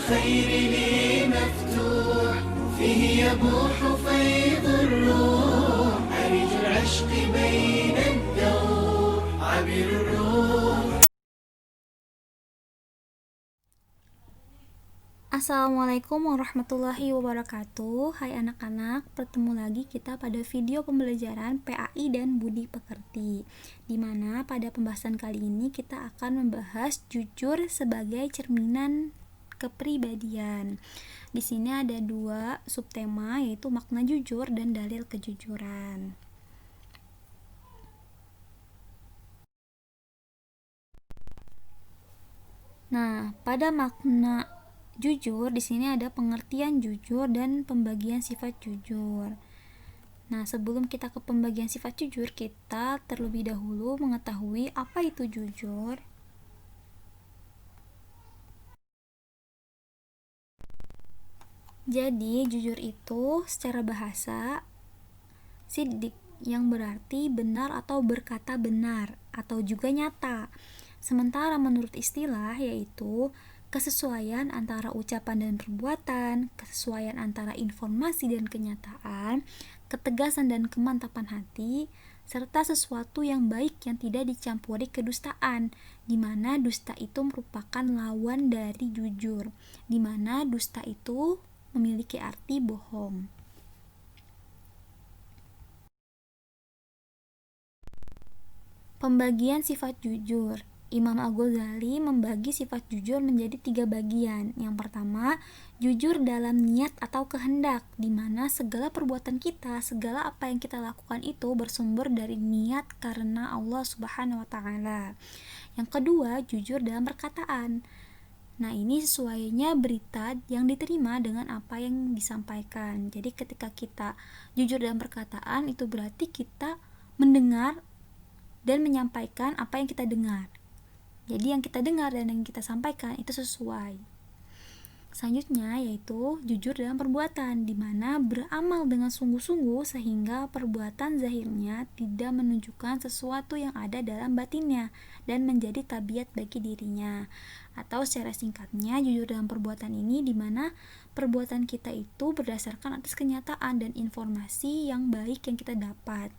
الخير لي مفتوح فيه يبوح فيض الروح عرج العشق بين الدور عبر الروح. Assalamualaikum warahmatullahi wabarakatuh. Hai anak-anak, bertemu lagi kita pada video pembelajaran PAI dan Budi Pekerti, dimana pada pembahasan kali ini kita akan membahas jujur sebagai cerminan kepribadian. Di sini ada dua subtema, yaitu makna jujur dan dalil kejujuran. Nah, pada makna jujur di sini ada pengertian jujur dan pembagian sifat jujur. Nah, sebelum kita ke pembagian sifat jujur, kita terlebih dahulu mengetahui apa itu jujur. Jadi, jujur itu secara bahasa siddiq, yang berarti benar atau berkata benar atau juga nyata. Sementara menurut istilah yaitu kesesuaian antara ucapan dan perbuatan, kesesuaian antara informasi dan kenyataan, ketegasan dan kemantapan hati, serta sesuatu yang baik yang tidak dicampuri kedustaan, di mana dusta itu merupakan lawan dari jujur, di mana dusta itu memiliki arti bohong. Pembagian sifat jujur. Imam Al-Ghazali membagi sifat jujur menjadi 3 bagian. Yang pertama, jujur dalam niat atau kehendak, di mana segala perbuatan kita, segala apa yang kita lakukan itu bersumber dari niat karena Allah Subhanahu wa Ta'ala. Yang kedua, jujur dalam perkataan. Nah, ini sesuainya berita yang diterima dengan apa yang disampaikan. Jadi ketika kita jujur dalam perkataan, itu berarti kita mendengar dan menyampaikan apa yang kita dengar. Jadi yang kita dengar dan yang kita sampaikan itu sesuai. Selanjutnya yaitu jujur dalam perbuatan, di mana beramal dengan sungguh-sungguh sehingga perbuatan zahirnya tidak menunjukkan sesuatu yang ada dalam batinnya dan menjadi tabiat bagi dirinya. Atau secara singkatnya, jujur dalam perbuatan ini di mana perbuatan kita itu berdasarkan atas kenyataan dan informasi yang baik yang kita dapat.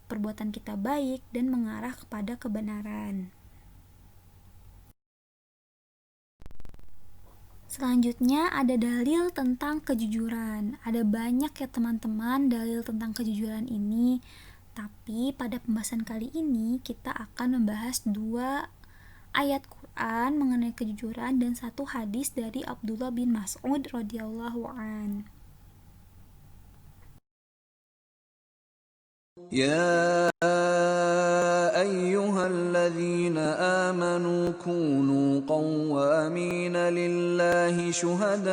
Perbuatan kita baik dan mengarah kepada kebenaran. Selanjutnya ada dalil tentang kejujuran. Ada banyak ya teman-teman dalil tentang kejujuran ini, tapi pada pembahasan kali ini kita akan membahas 2 ayat Quran mengenai kejujuran dan 1 hadis dari Abdullah bin Mas'ud radhiyallahu an. يا أيها الذين آمنوا كونوا قوامين لله شهداء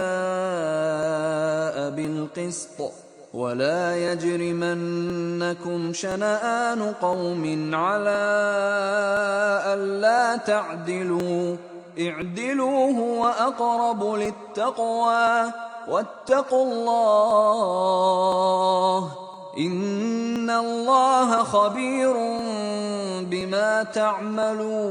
بالقسط ولا يجرمنكم شنآن قوم على ألا تعدلوا اعدلوا هو أقرب للتقوى واتقوا الله Innallaha khabirun bima ta'malun.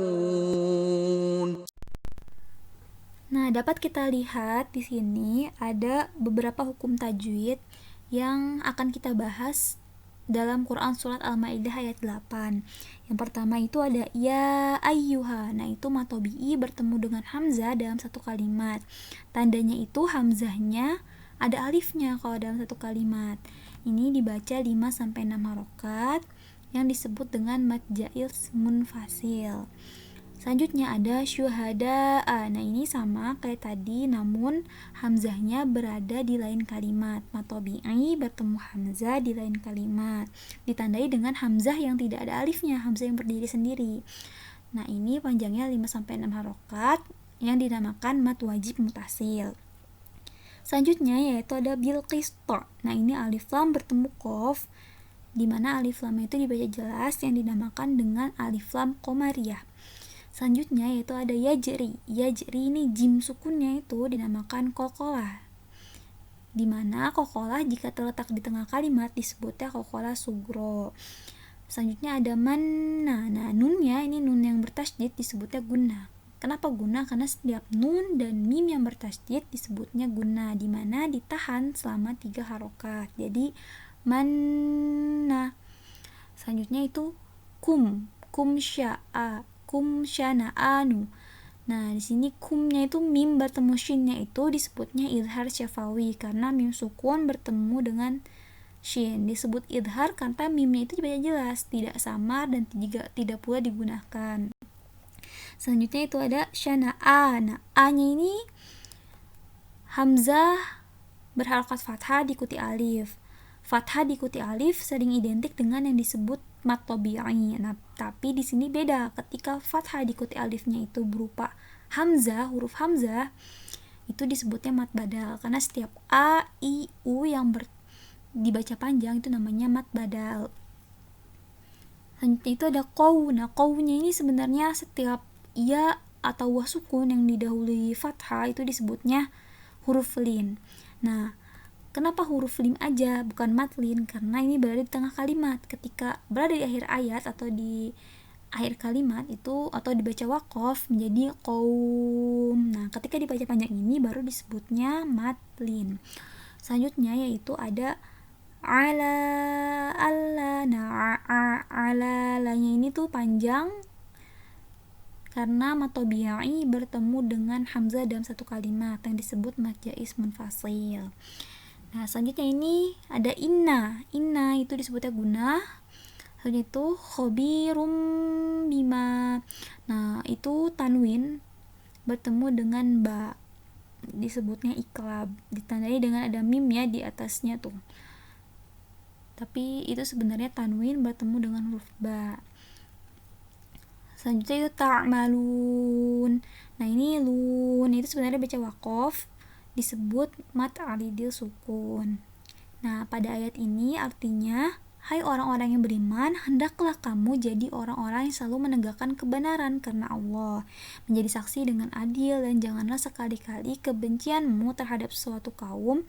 Nah, dapat kita lihat di sini ada beberapa hukum tajwid yang akan kita bahas dalam Quran surat Al-Maidah ayat 8. Yang pertama itu ada ya ayyuha. Nah, itu matobi'i bertemu dengan hamzah dalam satu kalimat. Tandanya itu hamzahnya ada alifnya kalau dalam satu kalimat. Ini dibaca 5-6 harokat yang disebut dengan mad jaiz munfasil. Selanjutnya ada syuhada. Nah, ini sama kayak tadi, namun hamzahnya berada di lain kalimat. Matobi'i bertemu hamzah di lain kalimat, ditandai dengan hamzah yang tidak ada alifnya, hamzah yang berdiri sendiri. Nah, ini panjangnya 5-6 harokat yang dinamakan mad wajib mutasil. Selanjutnya yaitu ada bil qista. Nah, ini alif lam bertemu qaf, di mana alif lam itu dibaca jelas yang dinamakan dengan alif lam qamariyah. Selanjutnya yaitu ada yajri. Yajri ini jim sukunnya itu dinamakan qalqalah, di mana qalqalah jika terletak di tengah kalimat disebutnya qalqalah sugro. Selanjutnya ada manna. Nah, nunnya ini nun yang bertasydid disebutnya gunnah. Kenapa guna? Karena setiap nun dan mim yang bertasydid disebutnya guna, di mana ditahan selama 3 harokat. Jadi manna. Selanjutnya itu kum sya'a, kum syana'anu. Nah, di sini kumnya itu mim bertemu shinnya itu disebutnya idhar syafawi karena mim sukun bertemu dengan shin. Disebut idhar karena mimnya itu dibaca jelas, tidak samar dan juga tidak pula digunakan. Selanjutnya itu ada syana'a. Nah, a-nya ini hamzah berharakat fathah diikuti alif. Fathah diikuti alif sering identik dengan yang disebut mat tabi'i. Nah, tapi di sini beda. Ketika fathah diikuti alifnya itu berupa hamzah, huruf hamzah, itu disebutnya mat badal karena setiap a, i, u yang dibaca panjang itu namanya mat badal. Selanjutnya itu ada qaw. Nah, qawnya ini sebenarnya setiap ya atau wah sukun yang didahului fathah itu disebutnya huruf lin. Nah, kenapa huruf lim aja bukan matlin? Karena ini berada di tengah kalimat. Ketika berada di akhir ayat atau di akhir kalimat itu atau dibaca waqaf menjadi qaum. Nah, ketika dibaca panjang ini baru disebutnya matlin. Selanjutnya yaitu ada ala alla. Nah, ala lanya ini tuh panjang karena mat tabi'i bertemu dengan hamzah dalam satu kalimat yang disebut mad jaiz munfasil. Nah, selanjutnya ini ada inna. Inna itu disebutnya guna. Selanjutnya itu khobirum bima. Nah, itu tanwin bertemu dengan ba. Disebutnya iklab. Ditandai dengan ada mim ya di atasnya tuh. Tapi itu sebenarnya tanwin bertemu dengan huruf ba. Selanjutnya itu ta'malun. Nah, ini lun itu sebenarnya baca waqaf disebut mat alidil sukun. Nah, pada ayat ini artinya, hai orang-orang yang beriman, hendaklah kamu jadi orang-orang yang selalu menegakkan kebenaran karena Allah, menjadi saksi dengan adil, dan janganlah sekali-kali kebencianmu terhadap suatu kaum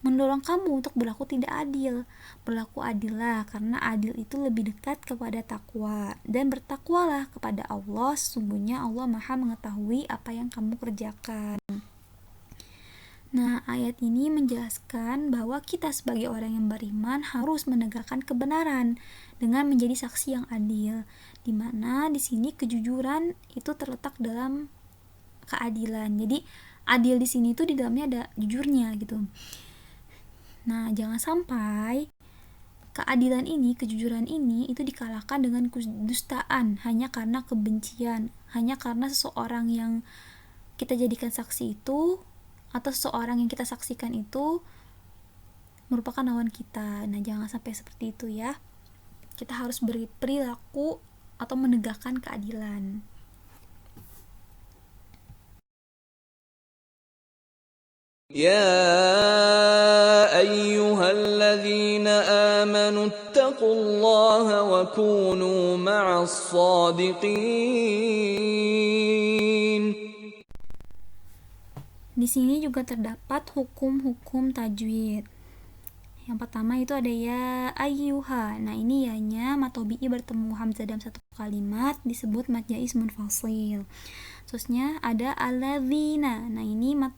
mendorong kamu untuk berlaku tidak adil. Berlaku adillah karena adil itu lebih dekat kepada takwa, dan bertakwalah kepada Allah, sesungguhnya Allah Maha mengetahui apa yang kamu kerjakan. Nah, ayat ini menjelaskan bahwa kita sebagai orang yang beriman harus menegakkan kebenaran dengan menjadi saksi yang adil, di mana di sini kejujuran itu terletak dalam keadilan. Jadi adil di sini itu di dalamnya ada jujurnya gitu. Nah, jangan sampai keadilan ini, kejujuran ini itu dikalahkan dengan kedustaan hanya karena kebencian, hanya karena seseorang yang kita jadikan saksi itu atau seseorang yang kita saksikan itu merupakan lawan kita. Nah, jangan sampai seperti itu ya. Kita harus berperilaku atau menegakkan keadilan. يا أيها الذين آمنوا اتقوا الله وكونوا مع الصادقين. Di sini juga terdapat hukum-hukum tajwid. Yang pertama itu ada ya ayyuha. Nah, ini ya-nya mat tabi'i bertemu hamzah dalam satu kalimat disebut mad jaiz munfasil. Terusnya ada alladzina. Nah, ini mat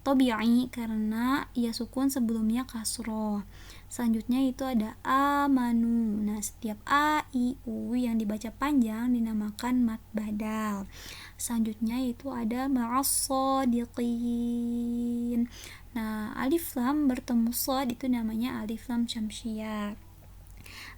tabi'i karena ya sukun sebelumnya kasroh. Selanjutnya itu ada amanu. Nah, setiap a, i, u yang dibaca panjang dinamakan mat badal. Selanjutnya itu ada ma'as-shadiqin. Nah, alif lam bertemu shad itu namanya alif lam syamsiyah.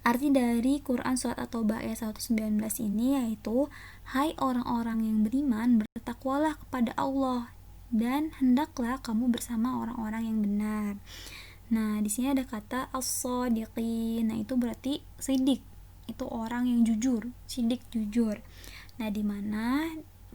Arti dari Quran surat At-Taubah ayat 119 ini yaitu, hai orang-orang yang beriman, bertakwalah kepada Allah dan hendaklah kamu bersama orang-orang yang benar. Nah, di sini ada kata as-shadiqin. Nah, itu berarti sidik. Itu orang yang jujur, sidik jujur. Nah, di mana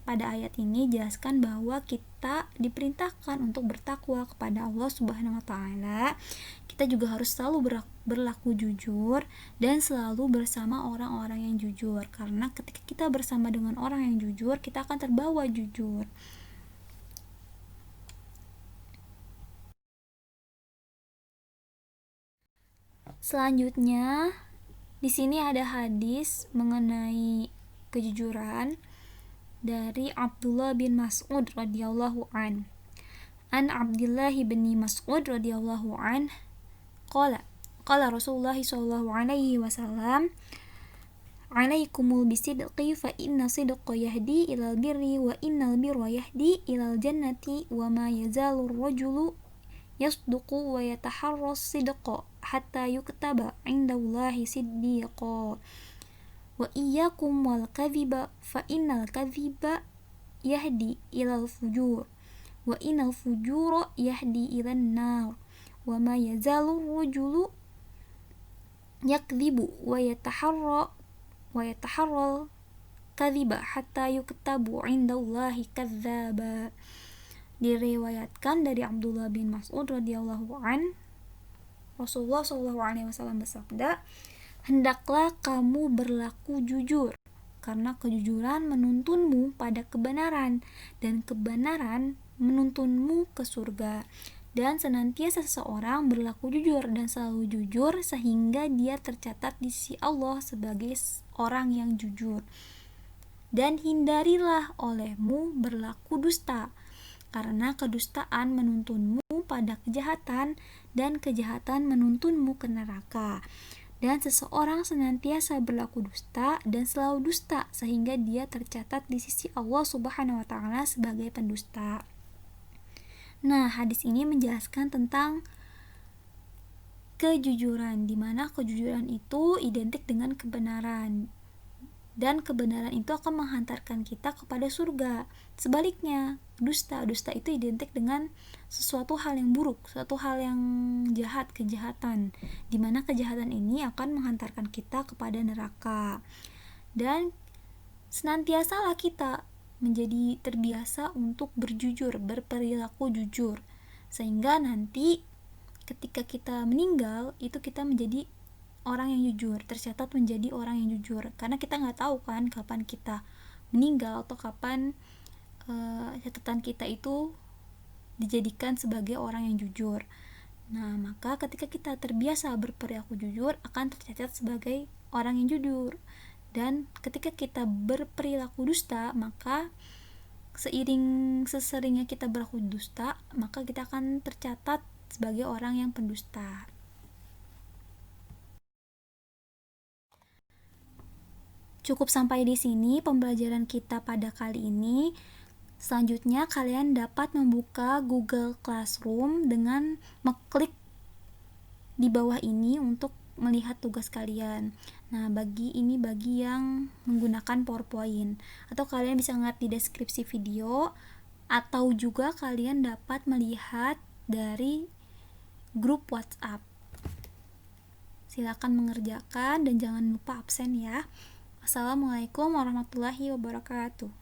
pada ayat ini jelaskan bahwa kita diperintahkan untuk bertakwa kepada Allah Subhanahu wa taala. Kita juga harus selalu berlaku jujur dan selalu bersama orang-orang yang jujur. Karena ketika kita bersama dengan orang yang jujur, kita akan terbawa jujur. Selanjutnya, di sini ada hadis mengenai kejujuran. dari Abdullah bin Mas'ud radhiyallahu an. An Abdullah bin Mas'ud radhiyallahu an qala Rasulullah sallallahu alaihi wasallam, "Alaikumul bisidqi fa inna sidqa yahdi ilal birri wa innal birra yahdi ilal jannati wa ma yazalu ar-rajulu yasduqu wa yataharras sidqa hatta yuktaba 'indallahi siddiqa wa iyyakum wal kadhiba fa innal kadhiba yahdi ilal fujur wa innal fujura yahdi ilan nar wa ma yazalu ar-rajulu yakdhibu wa yataharral kadhiba hatta yuktabu 'indallahi kadzdzaba." Diriwayatkan dari Abdullah bin Mas'ud radhiyallahu an, Rasulullah sallallahu alaihi wasallam bersabda, "Hendaklah kamu berlaku jujur, karena kejujuran menuntunmu pada kebenaran dan kebenaran menuntunmu ke surga. Dan senantiasa seseorang berlaku jujur dan selalu jujur sehingga dia tercatat di sisi Allah sebagai orang yang jujur. Dan hindarilah olehmu berlaku dusta, karena kedustaan menuntunmu pada kejahatan dan kejahatan menuntunmu ke neraka. Dan seseorang senantiasa berlaku dusta dan selalu dusta sehingga dia tercatat di sisi Allah Subhanahu wa taala sebagai pendusta." Nah, hadis ini menjelaskan tentang kejujuran, di mana kejujuran itu identik dengan kebenaran, dan kebenaran itu akan menghantarkan kita kepada surga. Sebaliknya, dusta itu identik dengan sesuatu hal yang buruk, suatu hal yang jahat, kejahatan, di mana kejahatan ini akan menghantarkan kita kepada neraka. Dan senantiasalah kita menjadi terbiasa untuk berjujur, berperilaku jujur, sehingga nanti ketika kita meninggal itu kita menjadi orang yang jujur, tercatat menjadi orang yang jujur, karena kita nggak tahu kan kapan kita meninggal atau kapan catatan kita itu dijadikan sebagai orang yang jujur. Nah, maka ketika kita terbiasa berperilaku jujur akan tercatat sebagai orang yang jujur. Dan ketika kita berperilaku dusta, maka seseringnya kita berlaku dusta, maka kita akan tercatat sebagai orang yang pendusta. Cukup sampai di sini pembelajaran kita pada kali ini. Selanjutnya kalian dapat membuka Google Classroom dengan mengklik di bawah ini untuk melihat tugas kalian. Nah, bagi yang menggunakan PowerPoint, atau kalian bisa lihat di deskripsi video, atau juga kalian dapat melihat dari grup WhatsApp. Silakan mengerjakan dan jangan lupa absen ya. Assalamualaikum warahmatullahi wabarakatuh.